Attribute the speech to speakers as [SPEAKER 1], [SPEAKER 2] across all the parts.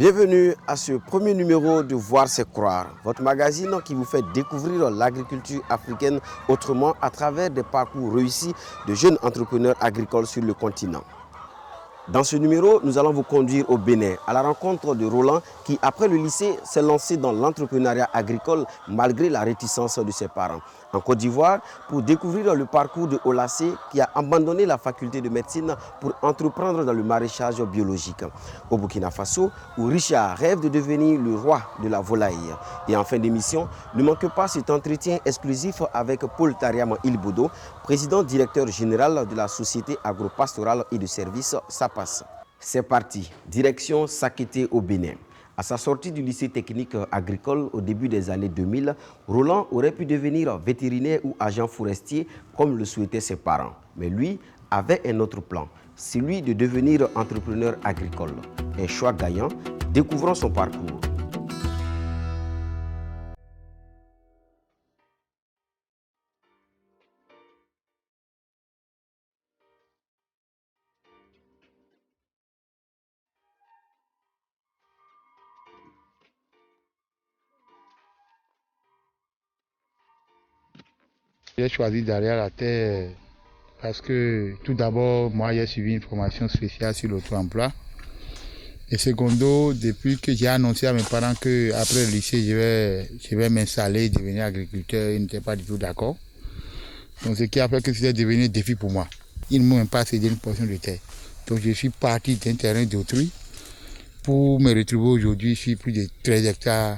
[SPEAKER 1] Bienvenue à ce premier numéro de Voir c'est croire, votre magazine qui vous fait découvrir l'agriculture africaine autrement à travers des parcours réussis de jeunes entrepreneurs agricoles sur le continent. Dans ce numéro, nous allons vous conduire au Bénin, à la rencontre de Roland qui, après le lycée, s'est lancé dans l'entrepreneuriat agricole malgré la réticence de ses parents. En Côte d'Ivoire, pour découvrir le parcours de Olassé qui a abandonné la faculté de médecine pour entreprendre dans le maraîchage biologique. Au Burkina Faso, où Richard rêve de devenir le roi de la volaille. Et en fin d'émission, ne manquez pas cet entretien exclusif avec Paul Tariam Ilbodo, président directeur général de la Société agro-pastorale et de services SAPAS. C'est parti, direction Sakété au Bénin. À sa sortie du lycée technique agricole au début des années 2000, Roland aurait pu devenir vétérinaire ou agent forestier comme le souhaitaient ses parents. Mais lui avait un autre plan, celui de devenir entrepreneur agricole. Un choix gagnant, découvrons son parcours.
[SPEAKER 2] J'ai choisi d'aller à la terre parce que tout d'abord, moi j'ai suivi une formation spéciale sur l'auto-emploi. Et secondo, depuis que j'ai annoncé à mes parents qu'après le lycée, je vais m'installer, devenir agriculteur, ils n'étaient pas du tout d'accord. Donc ce qui a fait que c'était devenu un défi pour moi. Ils ne m'ont même pas cédé une portion de terre. Donc je suis parti d'un terrain d'autrui pour me retrouver aujourd'hui sur plus de 13 hectares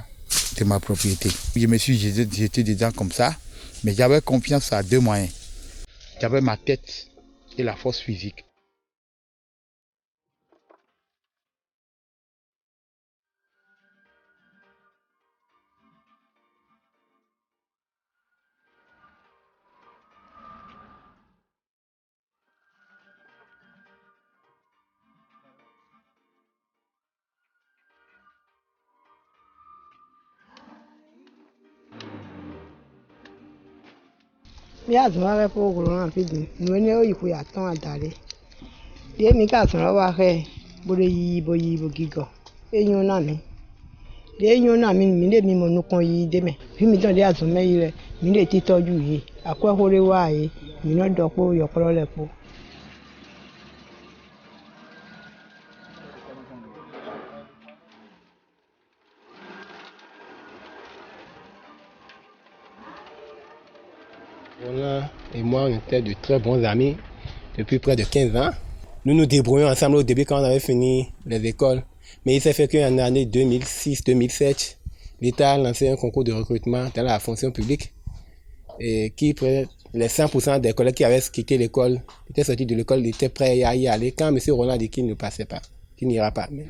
[SPEAKER 2] de ma propriété. Je me suis jeté dedans comme ça. Mais j'avais confiance à deux moyens. J'avais ma tête et la force physique.
[SPEAKER 3] Mia zɔnna ɖe ƒe wòlɔ na fi do nuwo yi ƒo atɔ ada ɖe ɖe mi ka zɔnna wa xe bo de yibo gigɔ enyo na mi ɖe enyo na mi mi ɖe mi mo nukɔ yi de me fi mi dɔn ɖe azɔmɛ yi le mi ɖe ti tɔju yi akɔ ɛfo ɖe wa yi mi nɔ dɔ kpo yɔkplɔ le kpo.
[SPEAKER 4] Roland et moi, on était de très bons amis depuis près de 15 ans. Nous nous débrouillons ensemble au début quand on avait fini les écoles. Mais il s'est fait qu'en année 2006-2007, l'État a lancé un concours de recrutement dans la fonction publique et qui les 100% des collègues qui avaient quitté l'école, étaient sortis de l'école, étaient prêts à y aller. Quand M. Roland a dit qu'il ne passait pas, qu'il n'ira pas. Mais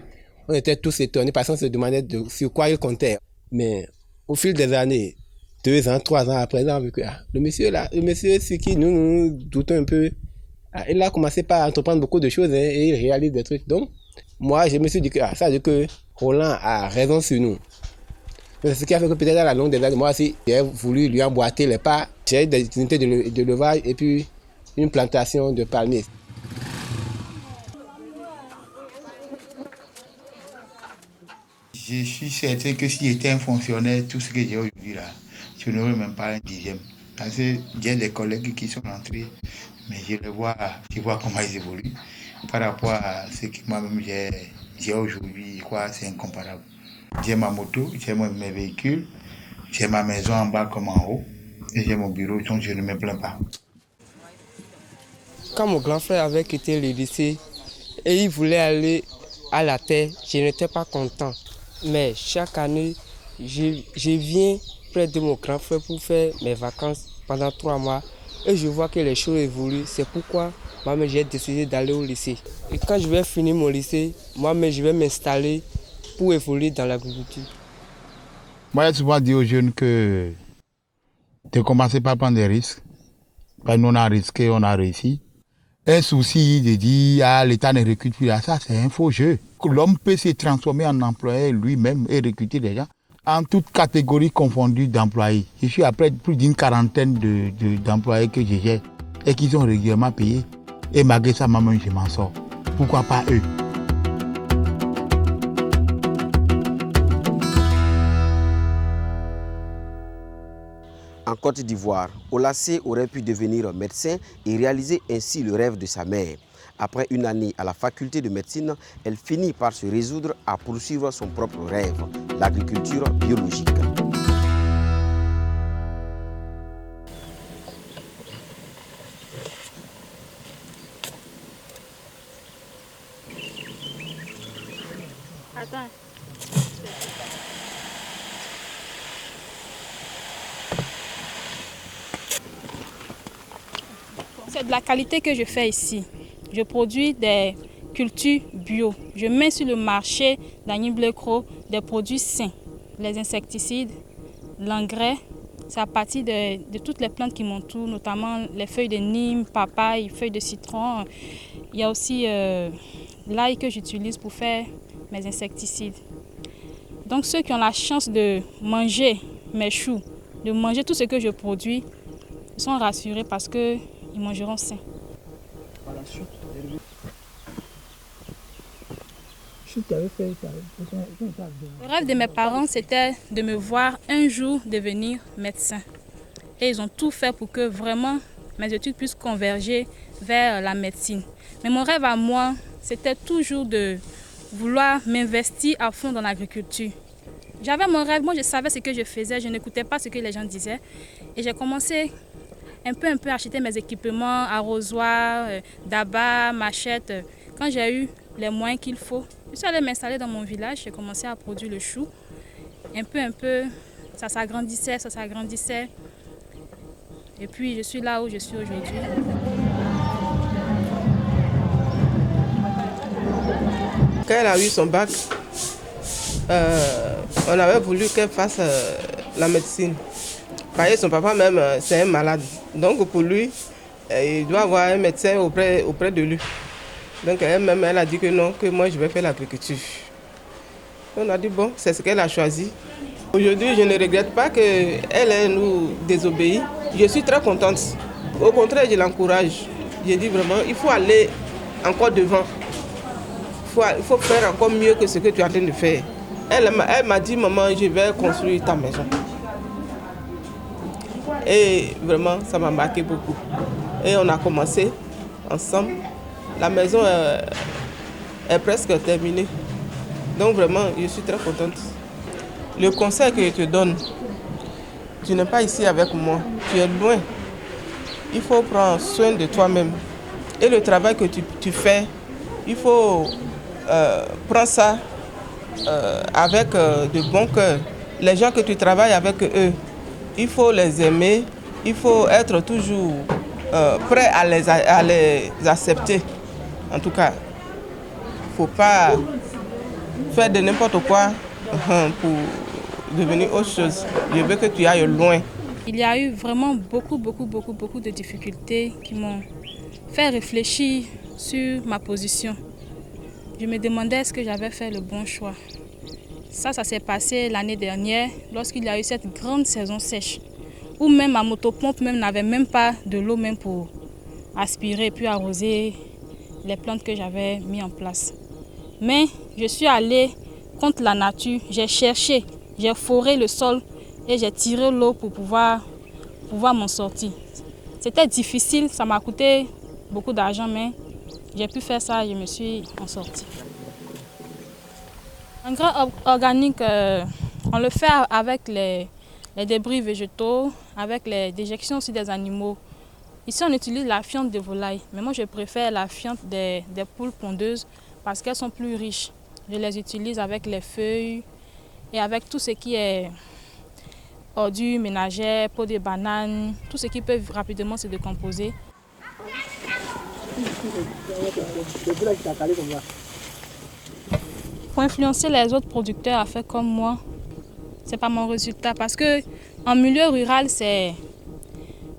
[SPEAKER 4] on était tous étonnés parce qu'on se demandait sur quoi il comptait. Mais au fil des années, 2 ans, 3 ans après, on a vu que le monsieur sur qui nous doutons un peu, il a commencé par entreprendre beaucoup de choses et il réalise des trucs. Donc, moi, je me suis dit que ça veut dire que Roland a raison sur nous. C'est ce qui a fait que peut-être à la longue des années, moi aussi, j'ai voulu lui emboîter les pas. J'ai eu des unités de levage et puis une plantation de palmiers.
[SPEAKER 2] Je suis certain que si j'étais un fonctionnaire, tout ce que j'ai aujourd'hui là, je n'aurais même pas un dixième. Parce que j'ai des collègues qui sont entrés, mais je vois comment ils évoluent. Par rapport à ce que moi-même j'ai aujourd'hui, c'est incomparable. J'ai ma moto, j'ai mes véhicules, j'ai ma maison en bas comme en haut, et j'ai mon bureau, donc je ne me plains pas.
[SPEAKER 5] Quand mon grand frère avait quitté le lycée et il voulait aller à la terre, je n'étais pas content. Mais chaque année, je viens près de mon grand frère pour faire mes vacances pendant 3 mois et je vois que les choses évoluent. C'est pourquoi moi-même j'ai décidé d'aller au lycée. Et quand je vais finir mon lycée, moi-même je vais m'installer pour évoluer dans l'agriculture.
[SPEAKER 2] Moi, j'ai souvent dit aux jeunes que de commencer par prendre des risques. Quand nous on a risqué, on a réussi. Un souci de dire l'État ne recrute plus, ça c'est un faux jeu. L'homme peut se transformer en employé lui-même et recruter des gens en toute catégorie confondue d'employés. Je suis après plus d'une quarantaine d'employés que je gère et qui sont régulièrement payés. Et malgré ça, moi-même, je m'en sors. Pourquoi pas eux?
[SPEAKER 1] Côte d'Ivoire, Olassé aurait pu devenir médecin et réaliser ainsi le rêve de sa mère. Après une année à la faculté de médecine, elle finit par se résoudre à poursuivre son propre rêve, l'agriculture biologique.
[SPEAKER 6] Attends. C'est de la qualité que je fais ici. Je produis des cultures bio. Je mets sur le marché d'Agni-Bleu-Cros des produits sains. Les insecticides, l'engrais, c'est à partir de toutes les plantes qui m'entourent, notamment les feuilles de nîmes, papaye, feuilles de citron. Il y a aussi l'ail que j'utilise pour faire mes insecticides. Donc ceux qui ont la chance de manger mes choux, de manger tout ce que je produis, sont rassurés parce qu'ils mangeront sain. Le rêve de mes parents, c'était de me voir un jour devenir médecin. Et ils ont tout fait pour que vraiment mes études puissent converger vers la médecine. Mais mon rêve à moi, c'était toujours de vouloir m'investir à fond dans l'agriculture. J'avais mon rêve, moi je savais ce que je faisais, je n'écoutais pas ce que les gens disaient. Et j'ai commencé un peu à acheter mes équipements, arrosoirs, d'abats, machettes. Quand j'ai eu les moyens qu'il faut, je suis allée m'installer dans mon village, j'ai commencé à produire le chou. Un peu, ça s'agrandissait. Et puis je suis là où je suis aujourd'hui.
[SPEAKER 7] Quand elle a eu son bac, on avait voulu qu'elle fasse la médecine. Parce que son papa même, c'est un malade. Donc pour lui, il doit avoir un médecin auprès de lui. Donc elle-même, elle a dit que non, que moi je vais faire l'agriculture. On a dit bon, c'est ce qu'elle a choisi. Aujourd'hui, je ne regrette pas qu'elle nous désobéit. Je suis très contente. Au contraire, je l'encourage. Je dis vraiment, il faut aller encore devant. Il faut faire encore mieux que ce que tu es en train de faire. Elle m'a dit, maman, je vais construire ta maison. Et vraiment, ça m'a marqué beaucoup. Et on a commencé ensemble. La maison est presque terminée. Donc vraiment, je suis très contente. Le conseil que je te donne, tu n'es pas ici avec moi, tu es loin. Il faut prendre soin de toi-même. Et le travail que tu fais, il faut prendre ça avec de bon cœur. Les gens que tu travailles avec eux, il faut les aimer, il faut être toujours prêt à les accepter. En tout cas, il ne faut pas faire de n'importe quoi pour devenir autre chose. Je veux que tu ailles loin.
[SPEAKER 6] Il y a eu vraiment beaucoup de difficultés qui m'ont fait réfléchir sur ma position. Je me demandais est-ce que j'avais fait le bon choix. Ça s'est passé l'année dernière lorsqu'il y a eu cette grande saison sèche où même ma motopompe n'avait même pas de l'eau même pour aspirer puis arroser les plantes que j'avais mis en place. Mais je suis allée contre la nature, j'ai cherché, j'ai foré le sol et j'ai tiré l'eau pour pouvoir m'en sortir. C'était difficile, ça m'a coûté beaucoup d'argent, mais j'ai pu faire ça et je me suis en sortie. L'engrais organique, on le fait avec les débris végétaux, avec les déjections aussi des animaux. Ici, on utilise la fiente de volaille, mais moi, je préfère la fiente des poules pondeuses parce qu'elles sont plus riches. Je les utilise avec les feuilles et avec tout ce qui est ordures ménagères, peau de banane, tout ce qui peut rapidement se décomposer. Pour influencer les autres producteurs à faire comme moi, c'est pas mon résultat parce que en milieu rural, c'est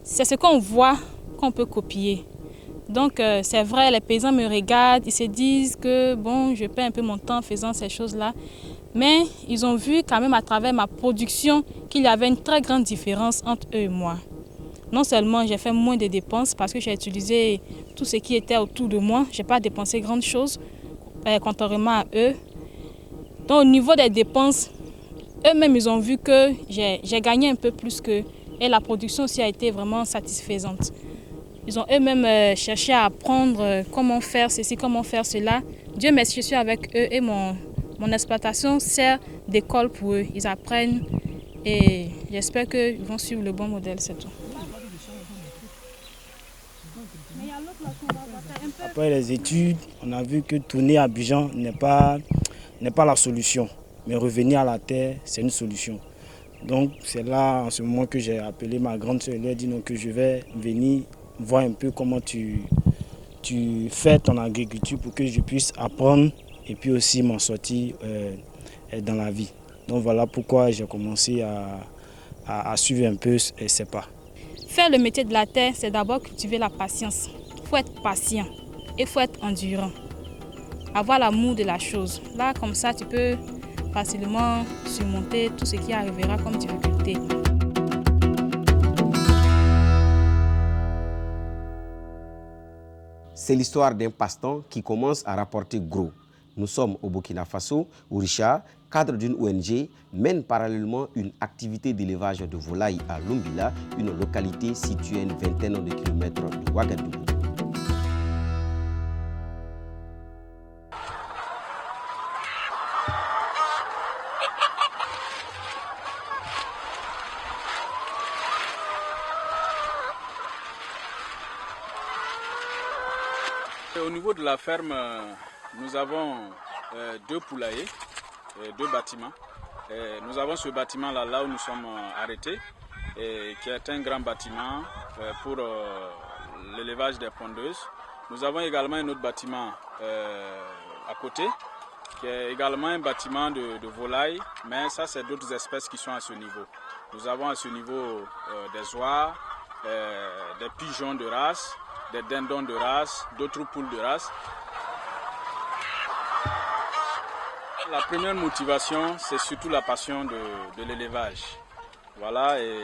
[SPEAKER 6] ce qu'on voit qu'on peut copier. Donc c'est vrai, les paysans me regardent, ils se disent que bon, je perds un peu mon temps en faisant ces choses-là. Mais ils ont vu quand même à travers ma production qu'il y avait une très grande différence entre eux et moi. Non seulement j'ai fait moins de dépenses parce que j'ai utilisé tout ce qui était autour de moi, je n'ai pas dépensé grand chose contrairement à eux. Donc au niveau des dépenses, eux-mêmes ils ont vu que j'ai gagné un peu plus que Et la production aussi a été vraiment satisfaisante. Ils ont eux-mêmes cherché à apprendre comment faire ceci, comment faire cela. Dieu merci, je suis avec eux et mon exploitation sert d'école pour eux. Ils apprennent et j'espère qu'ils vont suivre le bon modèle, c'est tout.
[SPEAKER 8] Après les études, on a vu que tourner à Abidjan n'est pas la solution. Mais revenir à la terre, c'est une solution. Donc c'est là, en ce moment, que j'ai appelé ma grande soeur et lui ai dit que je vais venir voir un peu comment tu fais ton agriculture pour que je puisse apprendre et puis aussi m'en sortir dans la vie. Donc voilà pourquoi j'ai commencé à suivre un peu ces pas.
[SPEAKER 6] Faire le métier de la terre, c'est d'abord cultiver la patience. Il faut être patient et il faut être endurant. Avoir l'amour de la chose. Là, comme ça, tu peux facilement surmonter tout ce qui arrivera comme difficulté.
[SPEAKER 1] C'est l'histoire d'un passe-temps qui commence à rapporter gros. Nous sommes au Burkina Faso, où Richard, cadre d'une ONG, mène parallèlement une activité d'élevage de volailles à Lumbila, une localité située à une vingtaine de kilomètres de Ouagadougou.
[SPEAKER 9] Au niveau de la ferme, nous avons deux poulaillers, deux bâtiments. Nous avons ce bâtiment-là, là où nous sommes arrêtés, qui est un grand bâtiment pour l'élevage des pondeuses. Nous avons également un autre bâtiment à côté, qui est également un bâtiment de volailles, mais ça c'est d'autres espèces qui sont à ce niveau. Nous avons à ce niveau des oies, des pigeons de race, des dindons de race, d'autres poules de race. La première motivation, c'est surtout la passion de l'élevage. Voilà, et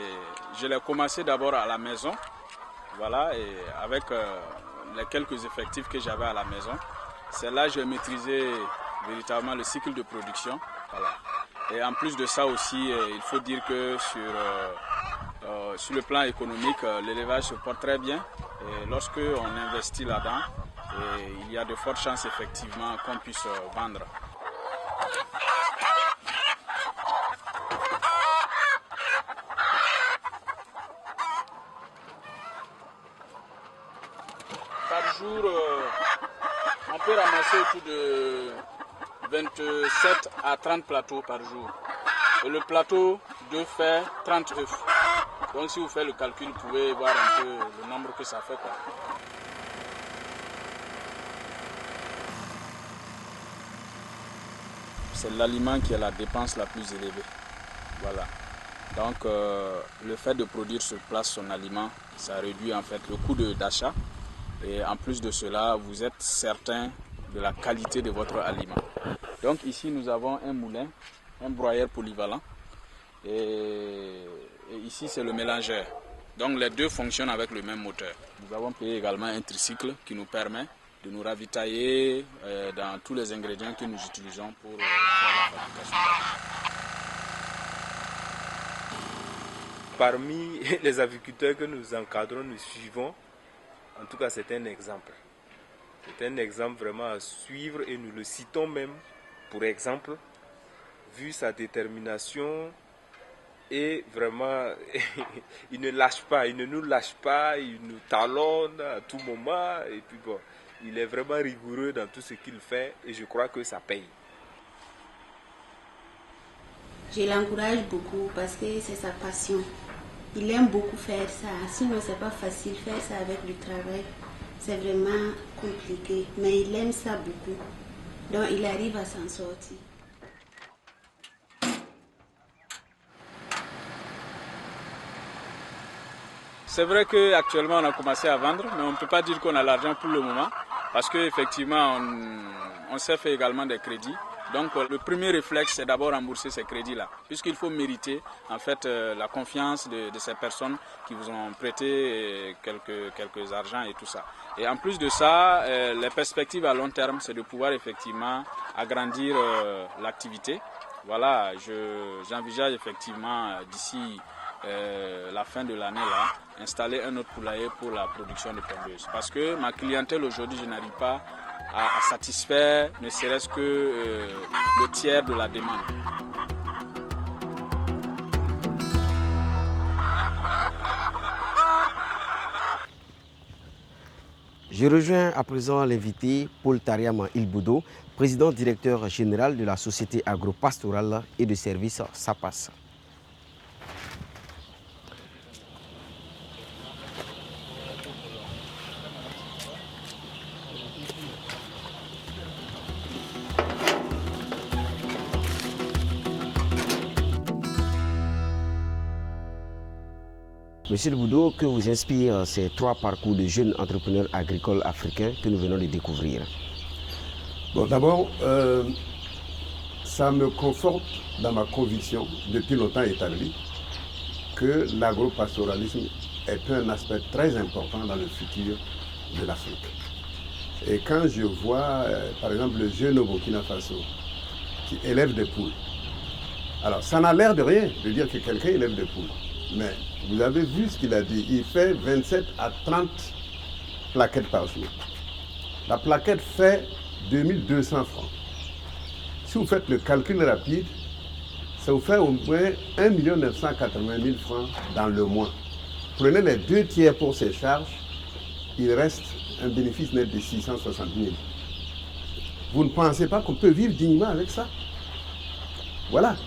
[SPEAKER 9] je l'ai commencé d'abord à la maison, voilà, et avec les quelques effectifs que j'avais à la maison. C'est là que j'ai maîtrisé véritablement le cycle de production. Voilà. Et en plus de ça aussi, il faut dire que sur le plan économique, l'élevage se porte très bien. Et lorsque on investit là-dedans, il y a de fortes chances effectivement qu'on puisse vendre. Par jour, on peut ramasser autour de 27 à 30 plateaux par jour. Et le plateau doit faire 30 œufs. Donc si vous faites le calcul, vous pouvez voir un peu le nombre que ça fait, quoi. C'est l'aliment qui est la dépense la plus élevée. Voilà. Donc le fait de produire sur place son aliment, ça réduit en fait le coût d'achat. Et en plus de cela, vous êtes certain de la qualité de votre aliment. Donc ici nous avons un moulin, un broyeur polyvalent. Et ici c'est le mélangeur. Donc les deux fonctionnent avec le même moteur. Nous avons payé également un tricycle qui nous permet de nous ravitailler dans tous les ingrédients que nous utilisons pour faire la fabrication d'aliment.
[SPEAKER 10] Parmi les agriculteurs que nous encadrons, nous suivons, en tout cas c'est un exemple. C'est un exemple vraiment à suivre et nous le citons même pour exemple, vu sa détermination. Et vraiment, il ne lâche pas, il ne nous lâche pas, il nous talonne à tout moment. Et puis bon, il est vraiment rigoureux dans tout ce qu'il fait et je crois que ça paye.
[SPEAKER 11] Je l'encourage beaucoup parce que c'est sa passion. Il aime beaucoup faire ça. Sinon, c'est pas facile faire ça avec du travail. C'est vraiment compliqué. Mais il aime ça beaucoup. Donc, il arrive à s'en sortir.
[SPEAKER 9] C'est vrai qu'actuellement on a commencé à vendre, mais on ne peut pas dire qu'on a l'argent pour le moment, parce qu'effectivement on s'est fait également des crédits. Donc le premier réflexe c'est d'abord rembourser ces crédits-là, puisqu'il faut mériter en fait la confiance de ces personnes qui vous ont prêté quelques argents et tout ça. Et en plus de ça, les perspectives à long terme, c'est de pouvoir effectivement agrandir l'activité. Voilà, j'envisage effectivement d'ici la fin de l'année là, installer un autre poulailler pour la production de pondeuses. Parce que ma clientèle aujourd'hui, je n'arrive pas à satisfaire ne serait-ce que le tiers de la demande.
[SPEAKER 1] Je rejoins à présent l'invité Paul Tariama Ilboudo, président directeur général de la société agro-pastorale et de services SAPAS. Monsieur Ilboudo, que vous inspirent ces 3 parcours de jeunes entrepreneurs agricoles africains que nous venons de découvrir?
[SPEAKER 12] Bon, d'abord, ça me conforte dans ma conviction, depuis longtemps établie, que l'agropastoralisme est un aspect très important dans le futur de l'Afrique. Et quand je vois, par exemple, le jeune au Burkina Faso qui élève des poules, alors ça n'a l'air de rien de dire que quelqu'un élève des poules, mais vous avez vu ce qu'il a dit, il fait 27 à 30 plaquettes par jour. La plaquette fait 2200 francs. Si vous faites le calcul rapide, ça vous fait au moins 1 980 000 francs dans le mois. Prenez les 2 tiers pour ces charges, il reste un bénéfice net de 660 000. Vous ne pensez pas qu'on peut vivre dignement avec ça? Voilà.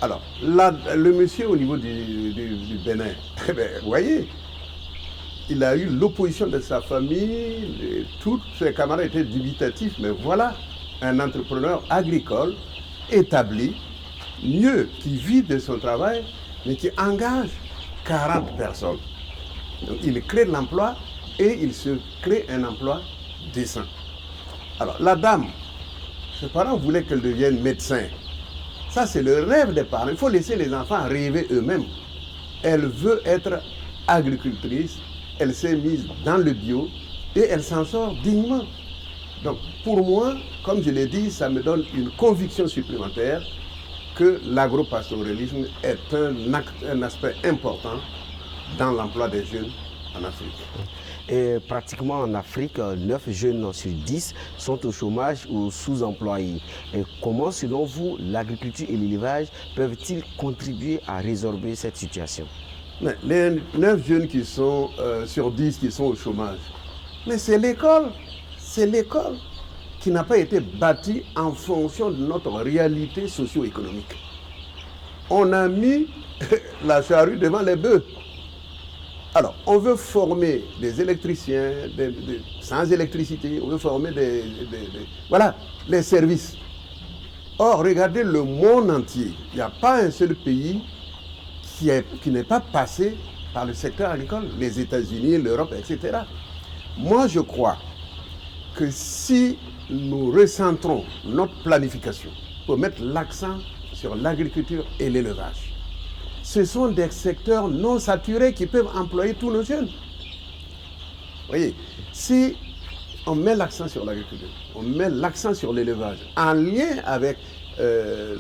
[SPEAKER 12] Alors, là, le monsieur au niveau du Bénin, vous voyez, il a eu l'opposition de sa famille, tous ses camarades étaient dubitatifs, mais voilà un entrepreneur agricole établi, mieux, qui vit de son travail, mais qui engage 40 personnes. Donc, il crée de l'emploi et il se crée un emploi décent. Alors, la dame, ses parents voulaient qu'elle devienne médecin. Ça, c'est le rêve des parents. Il faut laisser les enfants rêver eux-mêmes. Elle veut être agricultrice, elle s'est mise dans le bio et elle s'en sort dignement. Donc, pour moi, comme je l'ai dit, ça me donne une conviction supplémentaire que l'agropastoralisme est un aspect important dans l'emploi des jeunes en Afrique.
[SPEAKER 1] Et pratiquement en Afrique, 9 jeunes sur 10 sont au chômage ou sous-employés. Et comment, selon vous, l'agriculture et l'élevage peuvent-ils contribuer à résorber cette situation?
[SPEAKER 12] Mais les 9 jeunes qui sont sur 10 qui sont au chômage, mais c'est l'école qui n'a pas été bâtie en fonction de notre réalité socio-économique. On a mis la charrue devant les bœufs. Alors, on veut former des électriciens sans électricité, on veut former voilà, les services. Or, regardez le monde entier. Il n'y a pas un seul pays qui n'est pas passé par le secteur agricole, les États-Unis, l'Europe, etc. Moi, je crois que si nous recentrons notre planification pour mettre l'accent sur l'agriculture et l'élevage, ce sont des secteurs non saturés qui peuvent employer tous nos jeunes. Vous voyez, si on met l'accent sur l'agriculture, on met l'accent sur l'élevage, en lien avec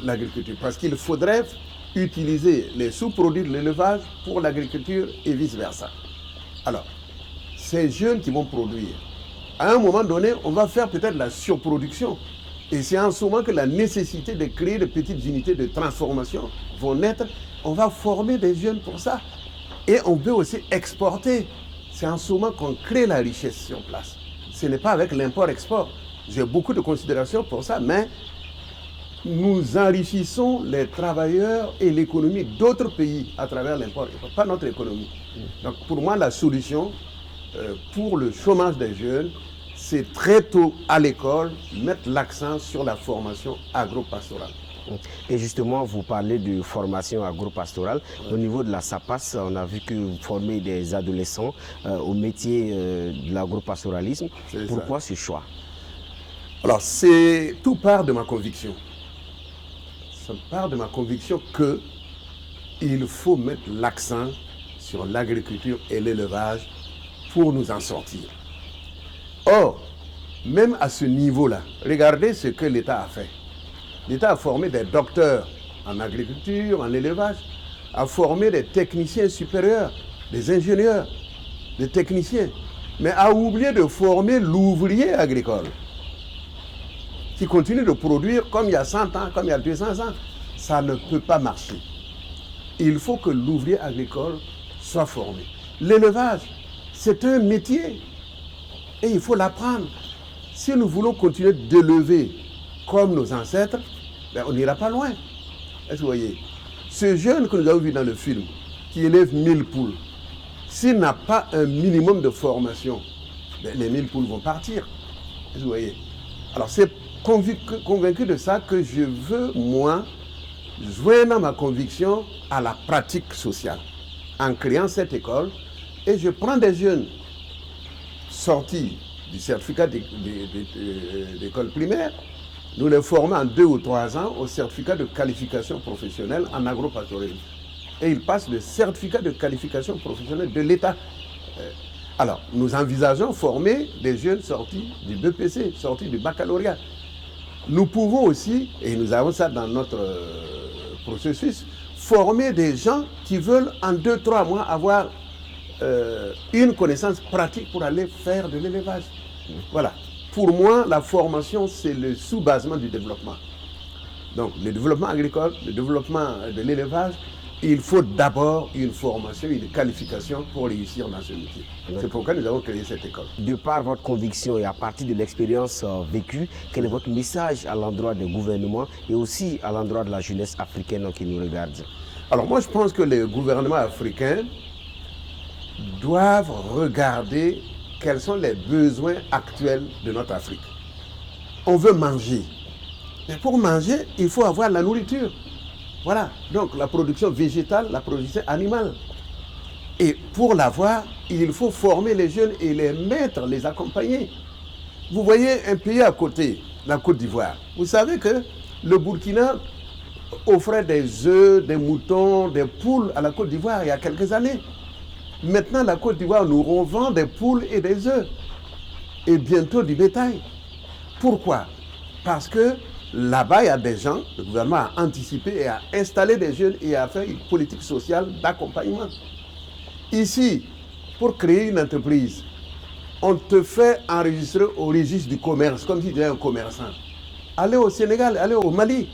[SPEAKER 12] l'agriculture, parce qu'il faudrait utiliser les sous-produits de l'élevage pour l'agriculture et vice-versa. Alors, ces jeunes qui vont produire, à un moment donné, on va faire peut-être la surproduction. Et c'est en ce moment que la nécessité de créer de petites unités de transformation vont naître. On va former des jeunes pour ça. Et on peut aussi exporter. C'est en ce moment qu'on crée la richesse sur place. Ce n'est pas avec l'import-export. J'ai beaucoup de considération pour ça, mais nous enrichissons les travailleurs et l'économie d'autres pays à travers l'import-export, pas notre économie. Donc pour moi, la solution pour le chômage des jeunes, c'est très tôt à l'école mettre l'accent sur la formation agro-pastorale.
[SPEAKER 1] Et justement, vous parlez de formation agro-pastorale. Au niveau de la SAPAS, on a vu que vous formez des adolescents au métier de l'agro-pastoralisme. Pourquoi ce choix?
[SPEAKER 12] Alors, tout part de ma conviction. Ça part de ma conviction qu'il faut mettre l'accent sur l'agriculture et l'élevage pour nous en sortir. Or, même à ce niveau-là, regardez ce que l'État a fait. L'État a formé des docteurs en agriculture, en élevage. à former des techniciens supérieurs, des ingénieurs, des techniciens, mais a oublié de former l'ouvrier agricole qui continue de produire comme il y a 100 ans, comme il y a 200 ans. Ça ne peut pas marcher. Il faut que l'ouvrier agricole soit formé. L'élevage, c'est un métier et il faut l'apprendre. Si nous voulons continuer d'élever comme nos ancêtres, ben on n'ira pas loin. Est-ce que vous voyez? Ce jeune que nous avons vu dans le film, qui élève 1000 poules, s'il n'a pas un minimum de formation, ben les 1000 poules vont partir. Est-ce que vous voyez? Alors c'est convaincu de ça que je veux, moi, joindre ma conviction à la pratique sociale en créant cette école. Et je prends des jeunes sortis du certificat d'école primaire, nous les formons en 2 ou 3 ans au certificat de qualification professionnelle en agropastoralisme. Et ils passent le certificat de qualification professionnelle de l'État. Alors, nous envisageons former des jeunes sortis du BPC, sortis du baccalauréat. Nous pouvons aussi, et nous avons ça dans notre processus, former des gens qui veulent en 2-3 mois avoir une connaissance pratique pour aller faire de l'élevage. Voilà. Pour moi, la formation, c'est le sous-basement du développement. Donc, le développement agricole, le développement de l'élevage, il faut d'abord une formation, une qualification pour réussir dans ce métier. C'est pourquoi nous avons créé cette école.
[SPEAKER 1] De par votre conviction et à partir de l'expérience vécue, quel est votre message à l'endroit des gouvernements et aussi à l'endroit de la jeunesse africaine qui nous regarde?
[SPEAKER 12] Alors moi, je pense que les gouvernements africains doivent regarder quels sont les besoins actuels de notre Afrique. On veut manger. Mais pour manger, il faut avoir la nourriture. Voilà, donc la production végétale, la production animale. Et pour l'avoir, il faut former les jeunes et les mettre, les accompagner. Vous voyez un pays à côté, la Côte d'Ivoire. Vous savez que le Burkina offrait des œufs, des moutons, des poules à la Côte d'Ivoire il y a quelques années. Maintenant, la Côte d'Ivoire nous revend des poules et des œufs. Et bientôt du bétail. Pourquoi? Parce que là-bas, il y a des gens, le gouvernement a anticipé et a installé des jeunes et a fait une politique sociale d'accompagnement. Ici, pour créer une entreprise, on te fait enregistrer au registre du commerce, comme si tu étais un commerçant. Allez au Sénégal, allez au Mali.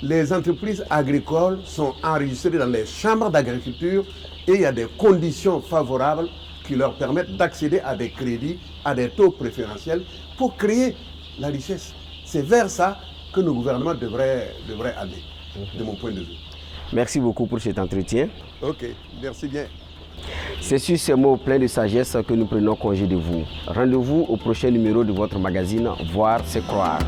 [SPEAKER 12] Les entreprises agricoles sont enregistrées dans les chambres d'agriculture et il y a des conditions favorables qui leur permettent d'accéder à des crédits, à des taux préférentiels pour créer la richesse. C'est vers ça que nos gouvernements devraient aller, de mon point de vue.
[SPEAKER 1] Merci beaucoup pour cet entretien.
[SPEAKER 12] Ok, merci bien.
[SPEAKER 1] C'est sur ces mots pleins de sagesse que nous prenons congé de vous. Rendez-vous au prochain numéro de votre magazine Voir, c'est croire.